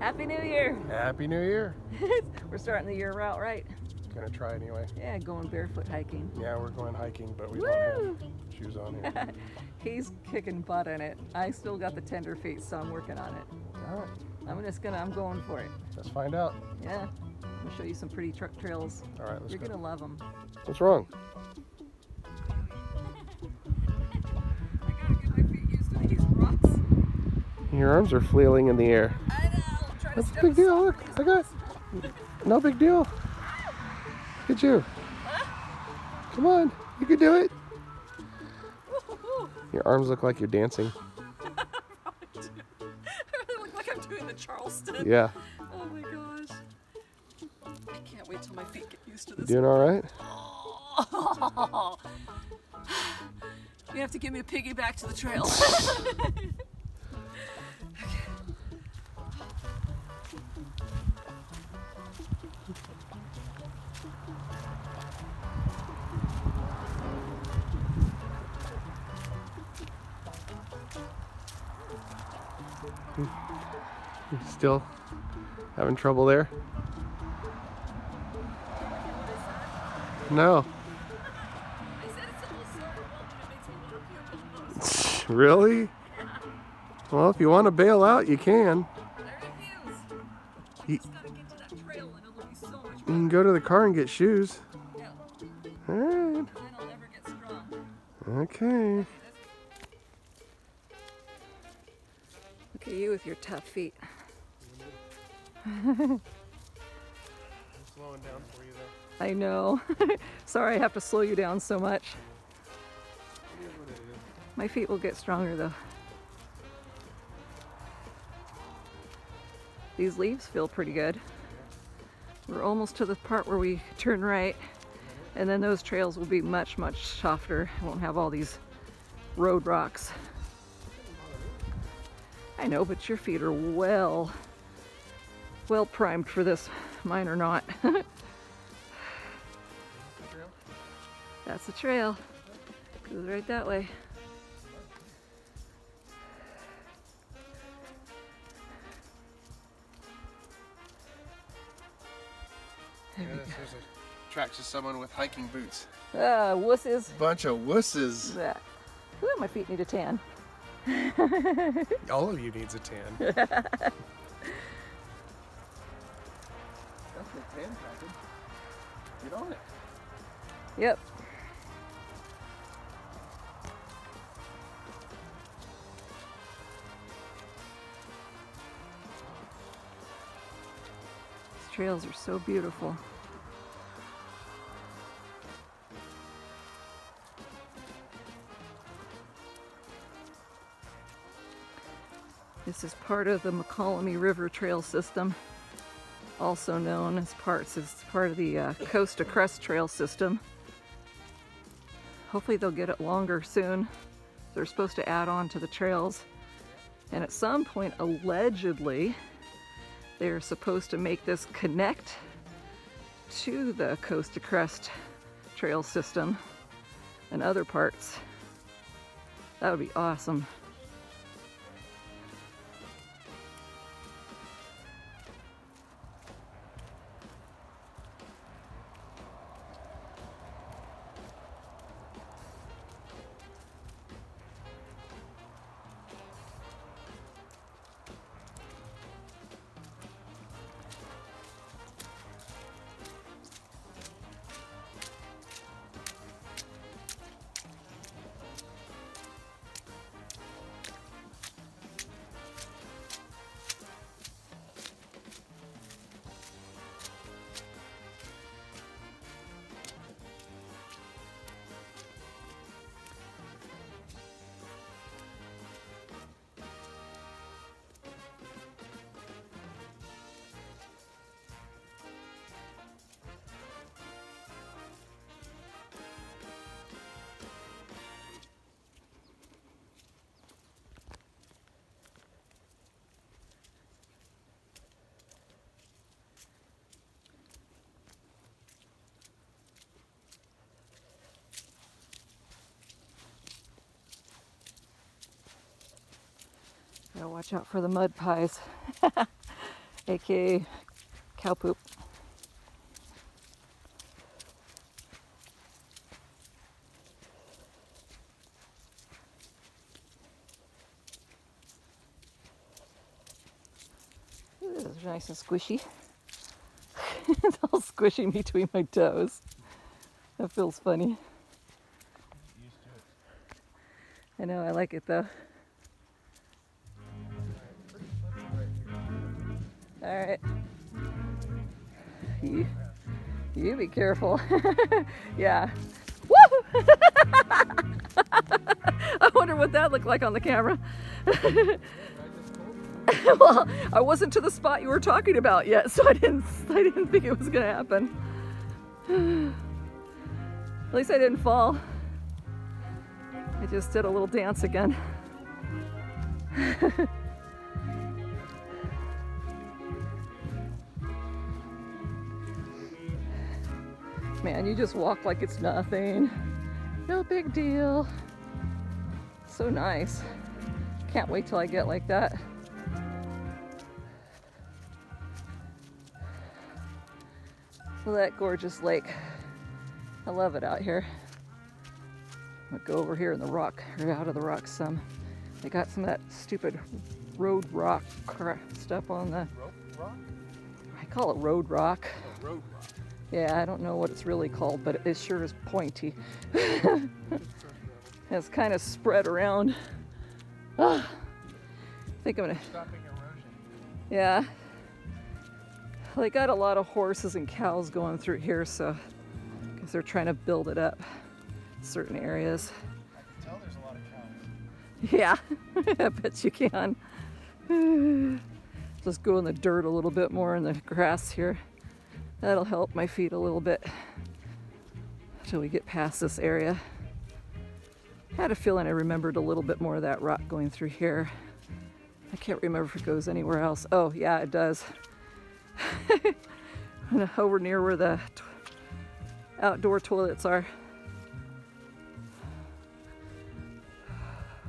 Happy New Year! Happy New Year! We're starting the year out right. Gonna try anyway. Yeah, going barefoot hiking. Yeah, we're going hiking, but we Woo! don't have shoes on here. He's kicking butt in it. I still got the tender feet, so I'm working on it. All right. I'm going for it. Let's find out. Yeah, I'm gonna show you some pretty trails. All right, let's go. You're gonna love them. What's wrong? I gotta get my feet used to these rocks. Your arms are flailing in the air. I know. Try to That's a big deal. Look, I got. No big deal. Look at you. Come on, you can do it. Your arms look like you're dancing. I look like I'm doing the Charleston. Yeah. Oh my gosh. I can't wait till my feet get used to You this. doing all right? Oh. You have to give me a piggyback to the trail. Still having trouble there? No. I said it's a little silver bulb and it makes me want to puke almost. Really? Well, if you want to bail out, you can. I refuse. You, I just gotta get to that trail and it'll be so much you better. can go to the car and get shoes. Yeah. All right. And then I'll never get strong. Okay. Look at you with your tough feet. I'm slowing down for you though. I know. Sorry I have to slow you down so much. It is what it is. My feet will get stronger though. These leaves feel pretty good. We're almost to the part where we turn right, and then those trails will be much, much softer. Won't have all these road rocks. I know, but your feet are well primed for this. Mine are not. That's the trail. Goes right that way. There we go. There's a track to someone with hiking boots. Wusses. Bunch of wusses. That. Ooh, my feet need a tan. All of you needs a tan. That's the tan package. Get on it. Yep. These trails are so beautiful. This is part of the Mokelumne River Trail system, also known as part of the Coast to Crest Trail system. Hopefully they'll get it longer soon. They're supposed to add on to the trails. And at some point, allegedly, they're supposed to make this connect to the Coast to Crest Trail system and other parts. That would be awesome. Gotta watch out for the mud pies. aka cow poop. Ooh, this is nice and squishy. It's all squishy between my toes. That feels funny. Used to it. I know, I like it though. Alright. You be careful. Yeah. Woo! I wonder what that looked like on the camera. Well, I wasn't to the spot you were talking about yet, so I didn't think it was gonna happen. At least I didn't fall. I just did a little dance again. Man, you just walk like it's nothing. No big deal. So nice. Can't wait till I get like that. Well, that gorgeous lake. I love it out here. I'm gonna go over here in the rock, or out of the rocks some. They got some of that stupid road rock stuff on the... Rock? I call it road rock. Oh, road rock. Yeah, I don't know what it's really called, but it sure is pointy. It's kind of spread around. I think I'm gonna... Stopping erosion. Yeah. They got a lot of horses and cows going through here, so because they're trying to build it up certain areas. I can tell there's a lot of cows. Yeah, I bet you can. Just go in the dirt a little bit more in the grass here. That'll help my feet a little bit until we get past this area. I had a feeling I remembered a little bit more of that rock going through here. I can't remember if it goes anywhere else. Oh, yeah, it does. Over near where the outdoor toilets are.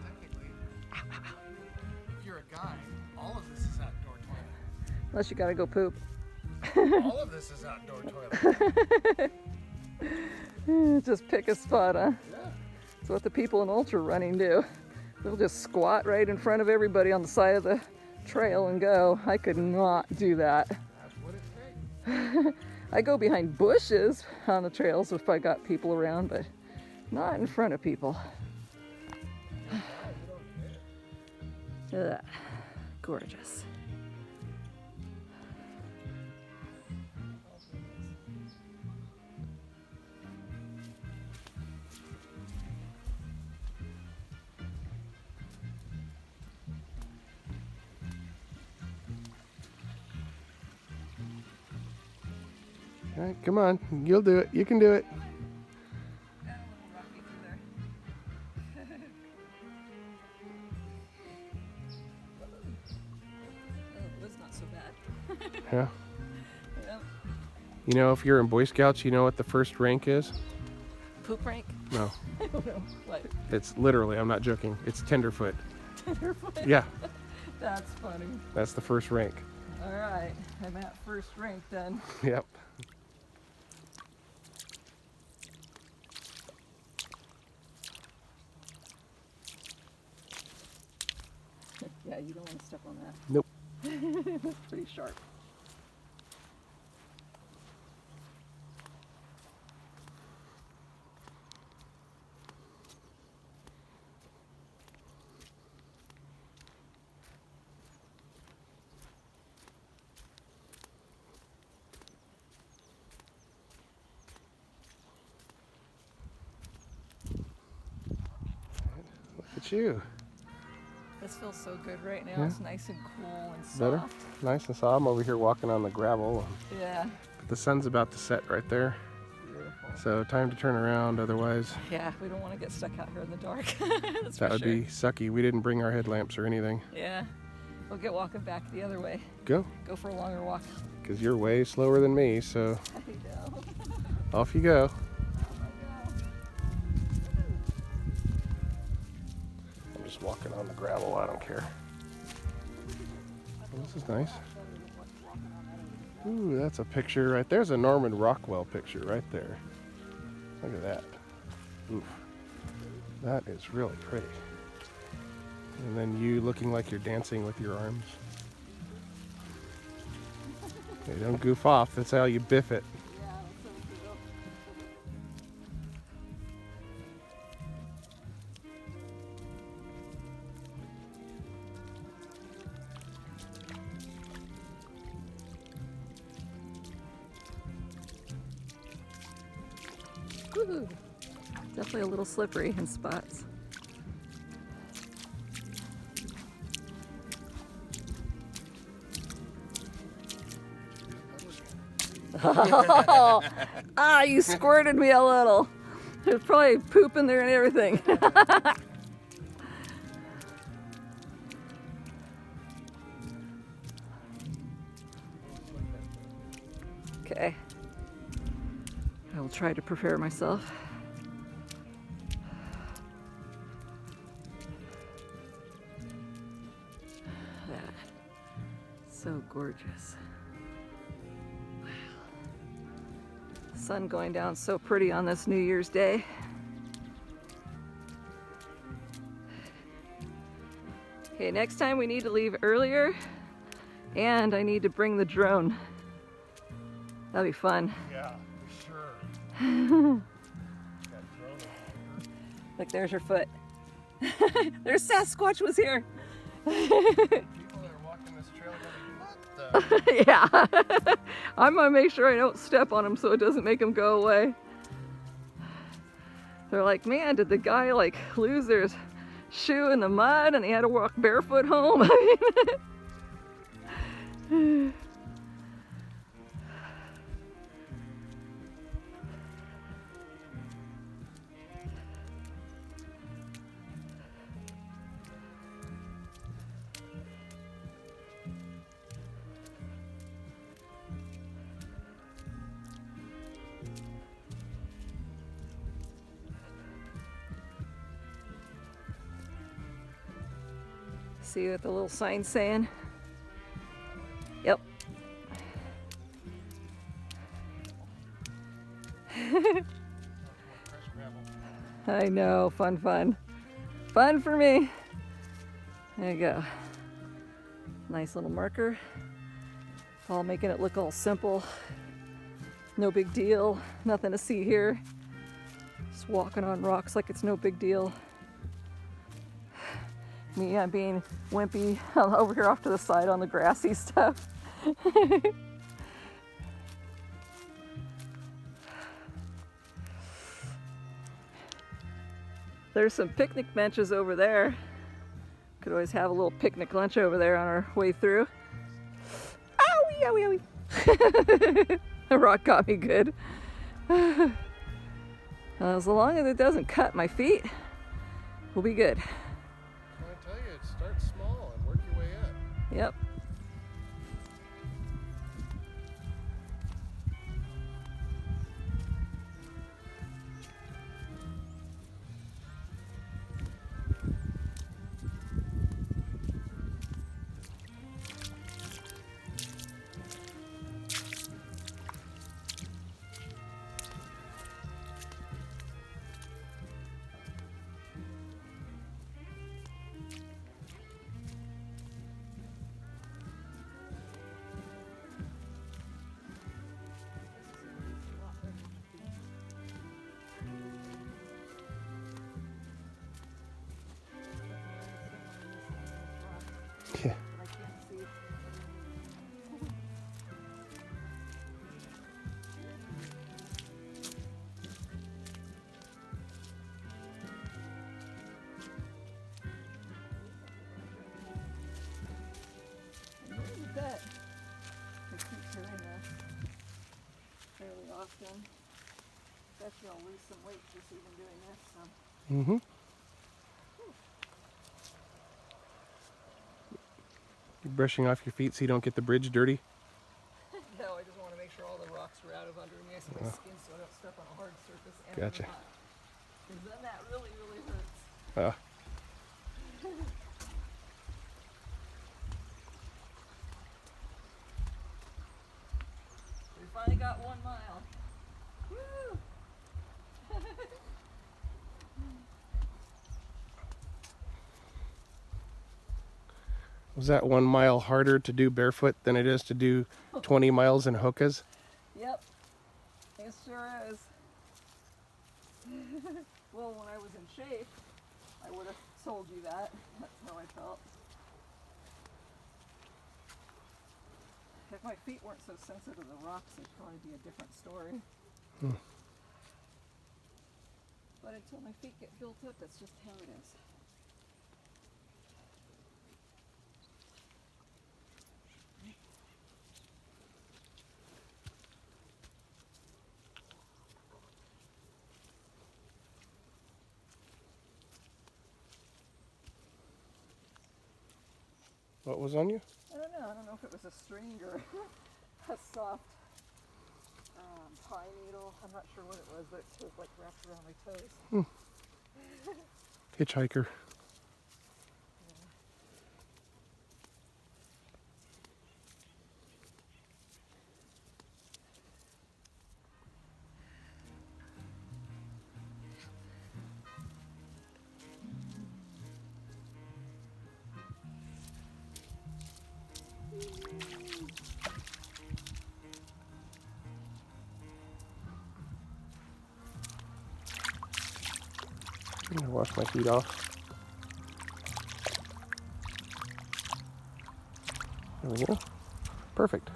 Technically, if you're a guy, all of this is outdoor toilet. Unless you gotta go poop. All of this is outdoor toilet. Just pick a spot, huh? Yeah. That's what the people in ultra running do. They'll just squat right in front of everybody on the side of the trail and go. I could not do that. That's what it takes. I go behind bushes on the trails if I got people around, but not in front of people. Ugh. Gorgeous. All right, come on. You'll do it. You can do it. That's not so bad. Yeah. Yeah. You know, if you're in Boy Scouts, you know what the first rank is? Poop rank? No. I don't know. What? It's literally, I'm not joking, it's tenderfoot. Tenderfoot? Yeah, That's funny. that's the first rank. All right, I'm at first rank then. Yep. Yeah, you don't want to step on that. Nope. It's pretty sharp. Look at you. This feels so good right now. Yeah. It's nice and cool and soft. Better? Nice and soft. I'm over here walking on the gravel. Yeah. But the sun's about to set right there. Beautiful. So time to turn around, otherwise Yeah, we don't want to get stuck out here in the dark. That's that for would sure. be sucky. We didn't bring our headlamps or anything. Yeah. We'll get walking back the other way. Go, Go for a longer walk. because you're way slower than me, so I know. off you go. I'm just walking on the gravel, I don't care. Well, this is nice. Ooh, that's a picture right there's a Norman Rockwell picture right there. Look at that. Oof. That is really pretty. And then you looking like you're dancing with your arms. Hey, don't goof off. That's how you biff it. Yeah, that's so cool. Woo! Definitely a little slippery in spots. Ah, you squirted me a little. There's probably poop in there and everything. Okay. I will try to prepare myself. That. So gorgeous. Sun going down so pretty on this New Year's Day. Okay, next time we need to leave earlier and I need to bring the drone. That'll be fun. Yeah, for sure. Look, there's her foot. There's Sasquatch was here. People that are walking this trail are going, what the? Yeah. I'm gonna make sure I don't step on him so it doesn't make him go away. They're like, man, did the guy like lose their shoe in the mud and he had to walk barefoot home? See what the little sign's saying? Yep. I know, fun, fun. Fun for me. There you go. Nice little marker. All making it look all simple. No big deal. Nothing to see here. Just walking on rocks like it's no big deal. Me, I'm being wimpy over here off to the side on the grassy stuff. There's some picnic benches over there. Could always have a little picnic lunch over there on our way through. Owie, owie, owie. The rock got me good. As long as it doesn't cut my feet, we'll be good. I tell you, start small and work your way up. Yep. Yeah. I can't see. Bet. I keep hearing this fairly often. Especially I'll lose some weight just even doing this. So. Mm-hmm. You're brushing off your feet so you don't get the bridge dirty. No, I just want to make sure all the rocks were out of under me so my skin so I don't step on a hard surface. And Gotcha. because then that really, really hurts. finally got 1 mile. Woo! Was that 1 mile harder to do barefoot than it is to do 20 miles in hokas? Yep, it sure is. Well, when I was in shape, I would have told you that. That's how I felt. If my feet weren't so sensitive to the rocks, it'd probably be a different story. But until my feet get built up, that's just how it is. What was on you? I don't know. I don't know if it was a string or a soft pine needle. I'm not sure what it was, but it was like wrapped around my toes. Hitchhiker. I'm gonna wash my feet off. There we go. Perfect.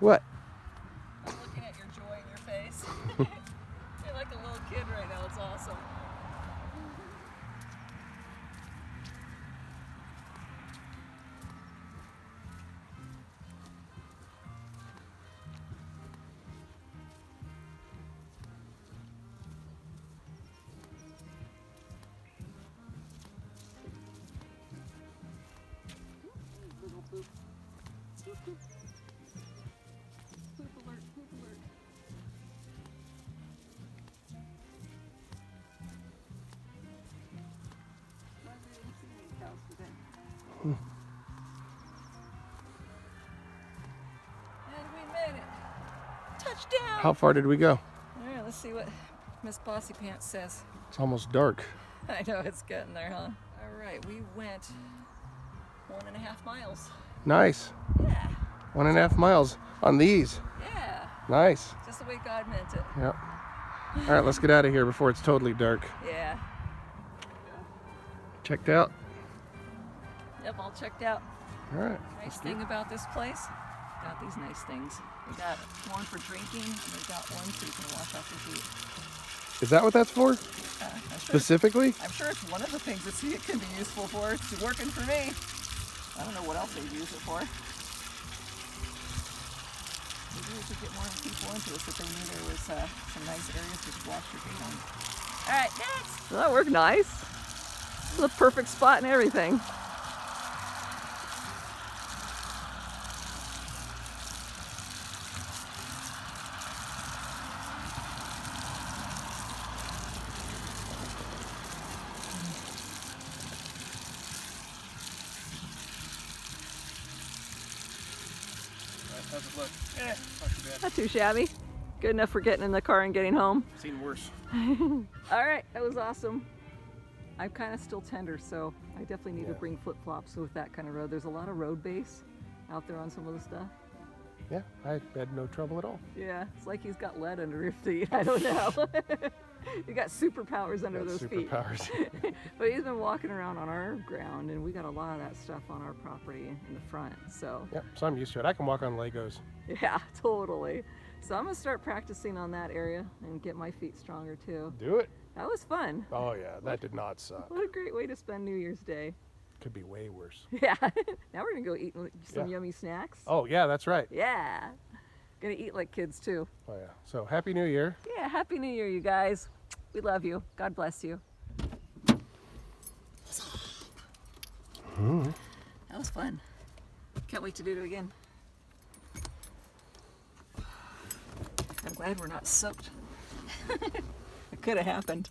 What? I'm looking at your joy in your face. You're like a little kid right now. It's awesome. Little poop. Poop, poop. Poop alert, poop alert. Why didn't see any cows today? And we made it. Touchdown! How far did we go? All right, let's see what Miss Bossy Pants says. It's almost dark. I know it's getting there, huh? All right, we went 1.5 miles. Nice. Yeah. 1.5 miles on these. Yeah. Nice. Just the way God meant it. Yep. All right, let's get out of here before it's totally dark. Yeah. Checked out? Yep, all checked out. All right. Nice thing about this place, got these nice things. We got one for drinking, and we got one so you can wash off your feet. Is that what that's for? I'm sure, Specifically? I'm sure it's one of the things that it can be useful for. It's working for me. I don't know what else they'd use it for. Maybe we should get more people into this if they knew there was some nice areas to wash your feet on. All right, next. Well, that worked nice. This is a perfect spot and everything. How's it look? Not too bad. Not too shabby. Good enough for getting in the car and getting home. Seen worse. All right, that was awesome. I'm kind of still tender, so I definitely need to bring flip-flops with that kind of road. There's a lot of road base out there on some of the stuff. Yeah, I had no trouble at all. Yeah, it's like he's got lead under his feet. I don't know. He got superpowers under those feet. Superpowers. But he's been walking around on our ground, and we got a lot of that stuff on our property in the front, so. Yep, so I'm used to it. I can walk on Legos. Yeah, totally. So I'm gonna start practicing on that area and get my feet stronger too. Do it. That was fun. Oh yeah, that did not suck. What a great way to spend New Year's Day. Could be way worse. Yeah. Now we're gonna go eat some yummy snacks. Oh yeah, that's right. Yeah. Gonna eat like kids too. Oh yeah. So Happy New Year. Yeah, Happy New Year, you guys. We love you. God bless you. That was fun. Can't wait to do it again. I'm glad we're not soaked. It could have happened.